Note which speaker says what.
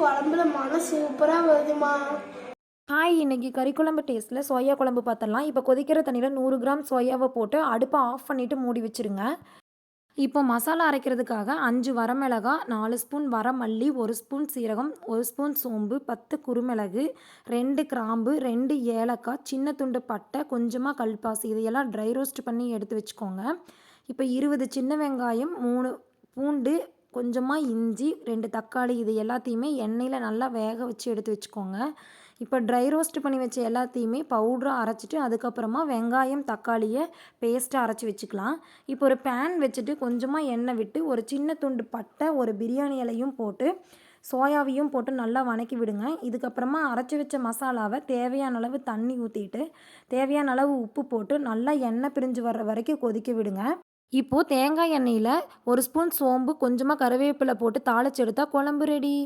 Speaker 1: குழம்புல மனம் சூப்பரா வருதுமா.
Speaker 2: ஹாய், இன்னைக்கு கறி குழம்பு டேஸ்ட்டில் சோயா குழம்பு பார்த்துடலாம். இப்போ கொதிக்கிற தண்ணியில் 100 கிராம் சோயாவை போட்டு அடுப்பை ஆஃப் பண்ணிவிட்டு மூடி வச்சுருங்க. இப்போ மசாலா அரைக்கிறதுக்காக 5 வரமிளகா, 4 ஸ்பூன் வரமல்லி, 1 ஸ்பூன் சீரகம், 1 ஸ்பூன் சோம்பு, 10 குருமிளகு, 2 கிராம்பு, 2 ஏலக்காய், சின்ன துண்டு பட்டை, கொஞ்சமாக கல்பாசி இதையெல்லாம் ட்ரை ரோஸ்ட் பண்ணி எடுத்து வச்சுக்கோங்க. இப்போ 20 சின்ன வெங்காயம், 3 பூண்டு, கொஞ்சமாக இஞ்சி, 2 தக்காளி இது எல்லாத்தையுமே எண்ணெயில் நல்லா வேக வச்சு எடுத்து வச்சுக்கோங்க. இப்போ ட்ரை ரோஸ்ட் பண்ணி வச்ச எல்லாத்தையுமே பவுடராக அரைச்சிட்டு அதுக்கப்புறமா வெங்காயம் தக்காளியை பேஸ்ட்டாக அரைச்சி வச்சுக்கலாம். இப்போ ஒரு பேன் வச்சுட்டு கொஞ்சமாக எண்ணெய் விட்டு ஒரு சின்ன துண்டு பட்டை, ஒரு பிரியாணி இலையும் போட்டு சோயாவையும் போட்டு நல்லா வதக்கி விடுங்க. இதுக்கப்புறமா அரைச்சி வச்ச மசாலாவை தேவையான அளவு தண்ணி ஊற்றிட்டு தேவையான அளவு உப்பு போட்டு நல்லா எண்ணெய் பிரிஞ்சு வர்ற வரைக்கும் கொதிக்க விடுங்க. இப்போது தேங்காய் எண்ணெயில் 1 ஸ்பூன் சோம்பு, கொஞ்சமாக கருவேப்பிலை போட்டு தாளிச்சு எடுத்தால் குழம்பு ரெடி.